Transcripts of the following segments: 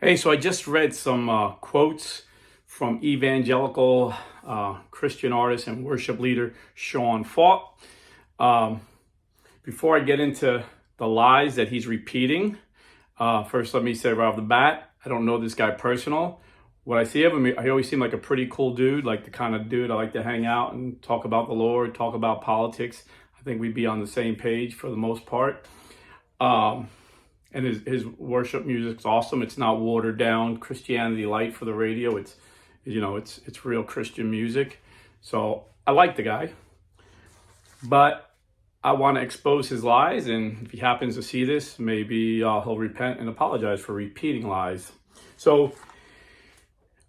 Hey, so I just read some quotes from evangelical Christian artist and worship leader Sean Feucht. Before I get into the lies that he's repeating, first let me say right off the bat, I don't know this guy personal. What I see of him, I always seem like a pretty cool dude, like the kind of dude I like to hang out and talk about the Lord, talk about politics. I think we'd be on the same page for the most part. And his worship music's awesome. It's not watered down Christianity light for the radio. It's real Christian music. So I like the guy, but I want to expose his lies. And if he happens to see this, maybe he'll repent and apologize for repeating lies. So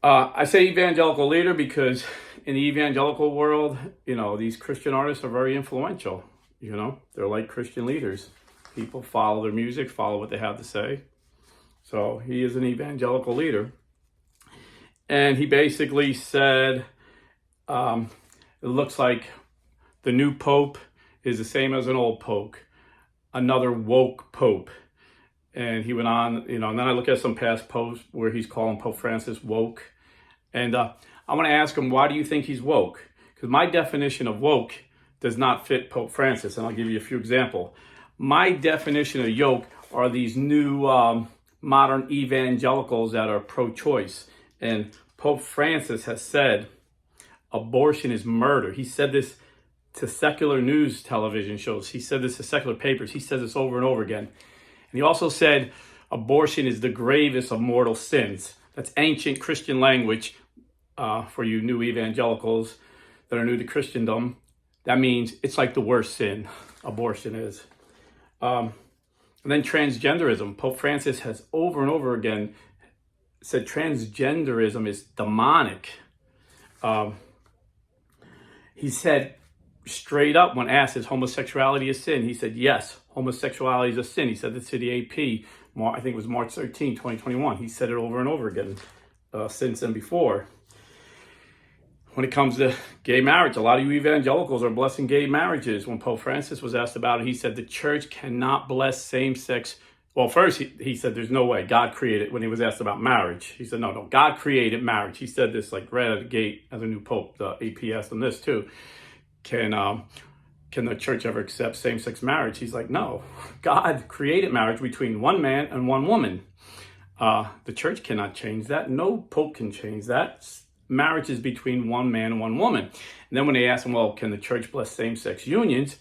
I say evangelical leader because in the evangelical world, these Christian artists are very influential. They're like Christian leaders. People follow their music, follow what they have to say. So he is an evangelical leader. And he basically said, it looks like the new pope is the same as an old pope, another woke pope. And he went on, and then I look at some past posts where he's calling Pope Francis woke. And I want to ask him, why do you think he's woke? Because my definition of woke does not fit Pope Francis. And I'll give you a few examples. My definition of yoke are these new modern evangelicals that are pro-choice. And Pope Francis has said abortion is murder. He said this to secular news television shows. He said this to secular papers. He says this over and over again. And he also said abortion is the gravest of mortal sins. That's ancient Christian language for you new evangelicals that are new to Christendom. That means it's like the worst sin, abortion is. And then transgenderism. Pope Francis has over and over again said transgenderism is demonic. He said straight up when asked, is homosexuality a sin? He said, yes, homosexuality is a sin. He said this to the AP, I think it was March 13, 2021. He said it over and over again since and before. When it comes to gay marriage, a lot of you evangelicals are blessing gay marriages. When Pope Francis was asked about it, he said the church cannot bless same-sex. Well, first he said there's no way. God created, when he was asked about marriage, he said, no, God created marriage. He said this like right at the gate as a new pope. The AP asked him this too. Can the church ever accept same-sex marriage? He's like, no, God created marriage between one man and one woman. The church cannot change that. No pope can change that. Marriage is between one man and one woman. And then when they asked him, well, can the church bless same-sex unions?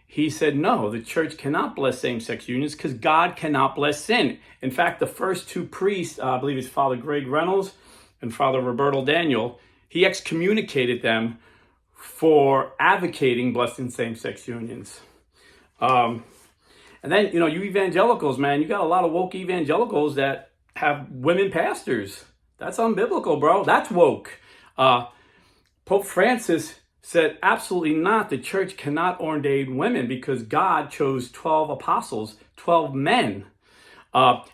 He said, no, the church cannot bless same-sex unions because God cannot bless sin. In fact, the first two priests, I believe it's Father Greg Reynolds and Father Roberto Daniel, he excommunicated them for advocating blessing same-sex unions. And then, you evangelicals, man, you got a lot of woke evangelicals that have women pastors. That's unbiblical, bro. That's woke. Pope Francis said, absolutely not. The church cannot ordain women because God chose 12 apostles, 12 men.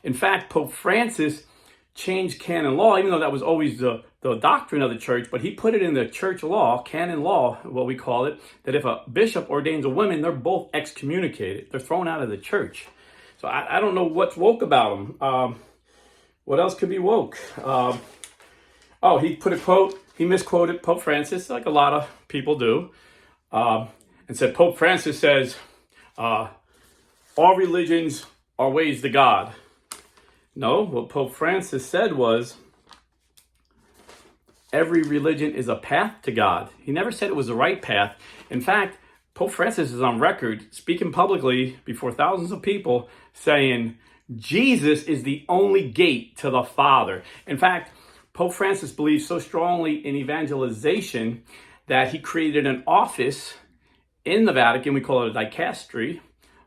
In fact, Pope Francis changed canon law, even though that was always the doctrine of the church, but he put it in the church law, canon law, what we call it, that if a bishop ordains a woman, they're both excommunicated. They're thrown out of the church. So I don't know what's woke about them. What else could be woke? He put a quote, he misquoted Pope Francis, like a lot of people do, and said, Pope Francis says, all religions are ways to God. No, what Pope Francis said was, every religion is a path to God. He never said it was the right path. In fact, Pope Francis is on record speaking publicly before thousands of people saying, Jesus is the only gate to the Father. In fact, Pope Francis believes so strongly in evangelization that he created an office in the Vatican, we call it a dicastery,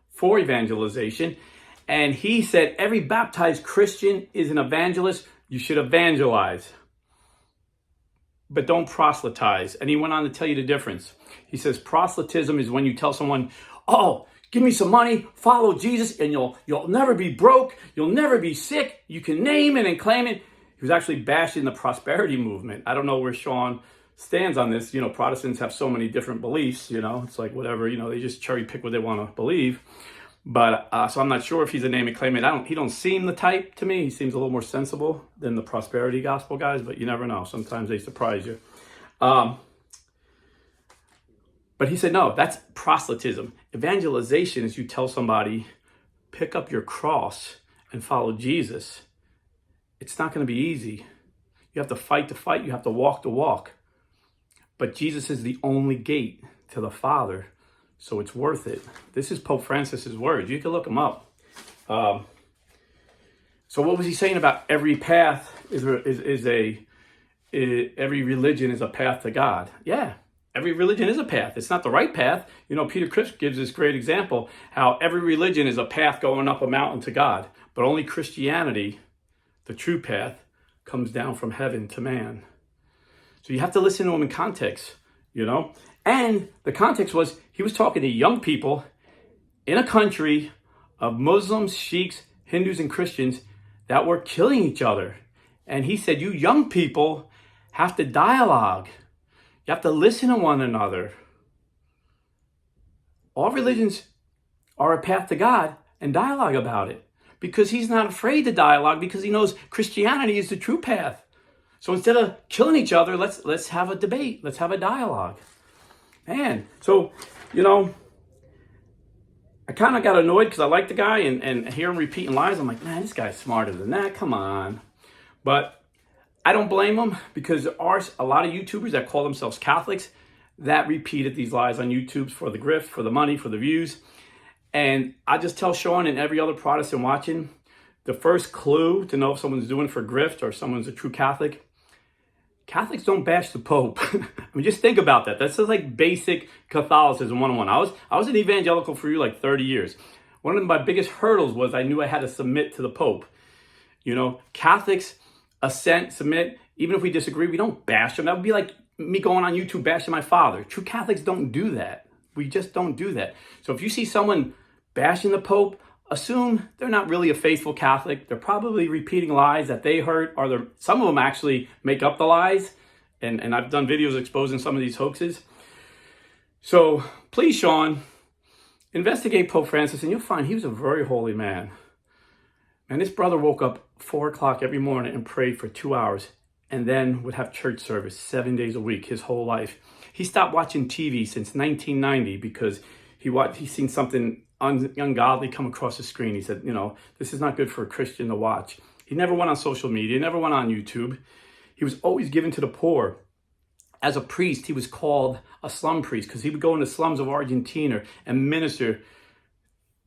for evangelization. And he said, every baptized Christian is an evangelist. You should evangelize, but don't proselytize. And he went on to tell you the difference. He says proselytism is when you tell someone, oh, give me some money, follow Jesus, and you'll never be broke, you'll never be sick, you can name it and claim it. He was actually bashing the prosperity movement. I don't know where Sean stands on this. Protestants have so many different beliefs, it's like whatever, they just cherry pick what they want to believe. But so I'm not sure if he's a name and claim it. He don't seem the type to me. He seems a little more sensible than the prosperity gospel guys, but you never know. Sometimes they surprise you. But he said, no, that's proselytism. Evangelization is you tell somebody, pick up your cross and follow Jesus. It's not going to be easy. You have to fight the fight. You have to walk the walk. But Jesus is the only gate to the Father. So it's worth it. This is Pope Francis's words. You can look them up. So what was he saying about every path every religion is a path to God? Yeah, every religion is a path. It's not the right path. You know, Peter Cripps gives this great example how every religion is a path going up a mountain to God, but only Christianity, the true path, comes down from heaven to man. So you have to listen to him in context, you know. And the context was he was talking to young people in a country of Muslims, Sheiks, Hindus, and Christians that were killing each other. And he said, you young people have to dialogue. You have to listen to one another. All religions are a path to God, and dialogue about it. Because he's not afraid to dialogue because he knows Christianity is the true path. So instead of killing each other, let's have a debate. Let's have a dialogue. Man, so, you know, I kind of got annoyed because I like the guy and hear him repeating lies. I'm like, man, this guy's smarter than that. Come on. But I don't blame him because there are a lot of YouTubers that call themselves Catholics that repeated these lies on YouTube for the grift, for the money, for the views. And I just tell Sean and every other Protestant watching, the first clue to know if someone's doing it for grift or someone's a true Catholic, Catholics don't bash the Pope. I mean, just think about that. That's just like basic Catholicism 101. I was an evangelical for like 30 years. One of my biggest hurdles was I knew I had to submit to the Pope. You know, Catholics submit, even if we disagree, we don't bash them. That would be like me going on YouTube bashing my father. True Catholics don't do that. We just don't do that. So if you see someone bashing the Pope, assume they're not really a faithful Catholic. They're probably repeating lies that they heard, or some of them actually make up the lies. And I've done videos exposing some of these hoaxes. So please, Sean, investigate Pope Francis and you'll find he was a very holy man. And this brother woke up 4 o'clock every morning and prayed for 2 hours and then would have church service 7 days a week his whole life. He stopped watching TV since 1990 because he seen something ungodly come across the screen. He said, you know, this is not good for a Christian to watch. He never went on social media, never went on YouTube. He was always given to the poor. As a priest, he was called a slum priest because he would go in the slums of Argentina and minister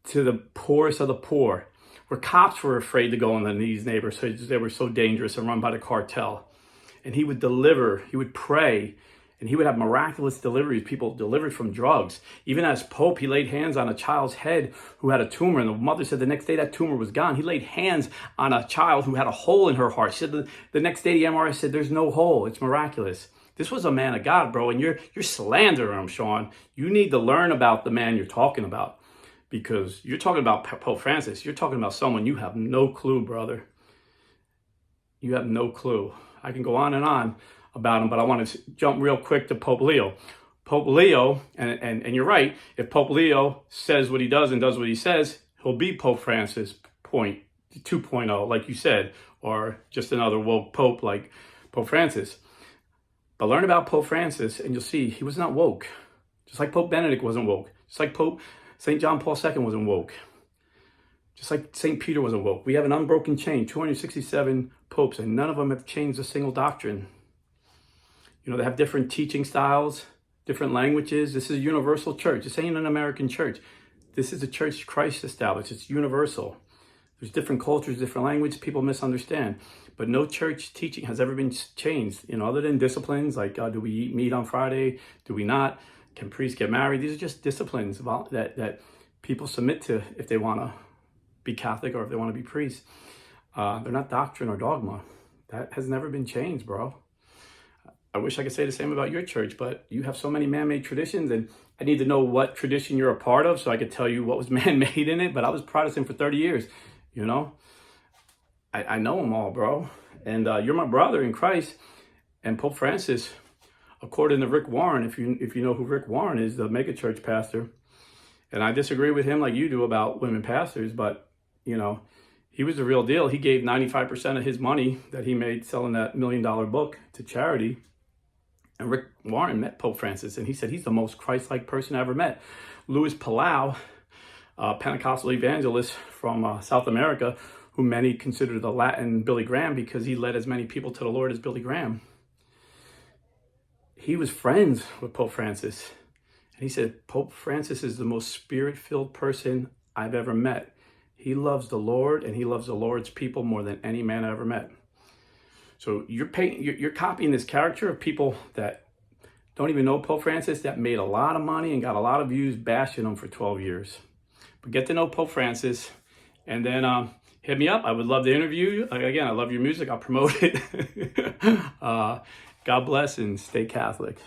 to the poorest of the poor, where cops were afraid to go in these neighborhoods. They were so dangerous and run by the cartel. And he would deliver, he would pray, and he would have miraculous deliveries, people delivered from drugs. Even as Pope, he laid hands on a child's head who had a tumor, and the mother said the next day that tumor was gone. He laid hands on a child who had a hole in her heart. She said the next day the MRI said there's no hole. It's miraculous. This was a man of God, bro, and you're slandering him, Sean. You need to learn about the man you're talking about because you're talking about Pope Francis. You're talking about someone you have no clue, brother. You have no clue. I can go on and on about him, but I want to jump real quick to Pope Leo. Pope Leo, and you're right, if Pope Leo says what he does and does what he says, he'll be Pope Francis 2.0, like you said, or just another woke pope like Pope Francis. But learn about Pope Francis and you'll see he was not woke. Just like Pope Benedict wasn't woke. Just like Pope St. John Paul II wasn't woke. Just like St. Peter wasn't woke. We have an unbroken chain, 267 popes, and none of them have changed a single doctrine. You know, they have different teaching styles, different languages. This is a universal church. This ain't an American church. This is a church Christ established. It's universal. There's different cultures, different languages. People misunderstand. But no church teaching has ever been changed, you know, other than disciplines like do we eat meat on Friday? Do we not? Can priests get married? These are just disciplines that people submit to if they want to be Catholic or if they want to be priests. They're not doctrine or dogma. That has never been changed, bro. I wish I could say the same about your church, but you have so many man-made traditions, and I need to know what tradition you're a part of so I could tell you what was man-made in it. But I was Protestant for 30 years, you know. I know them all, bro. And you're my brother in Christ. And Pope Francis, according to Rick Warren, if you know who Rick Warren is, the megachurch pastor, And I disagree with him like you do about women pastors, but, you know, he was the real deal. He gave 95% of his money that he made selling that $1 million book to charity. And Rick Warren met Pope Francis, and he said he's the most Christ-like person I ever met. Louis Palau, a Pentecostal evangelist from South America, who many consider the Latin Billy Graham because he led as many people to the Lord as Billy Graham. He was friends with Pope Francis. And he said, Pope Francis is the most spirit-filled person I've ever met. He loves the Lord, and he loves the Lord's people more than any man I ever met. So you're copying this character of people that don't even know Pope Francis, that made a lot of money and got a lot of views bashing him for 12 years. But get to know Pope Francis, and then hit me up. I would love to interview you. Again, I love your music. I'll promote it. God bless and stay Catholic.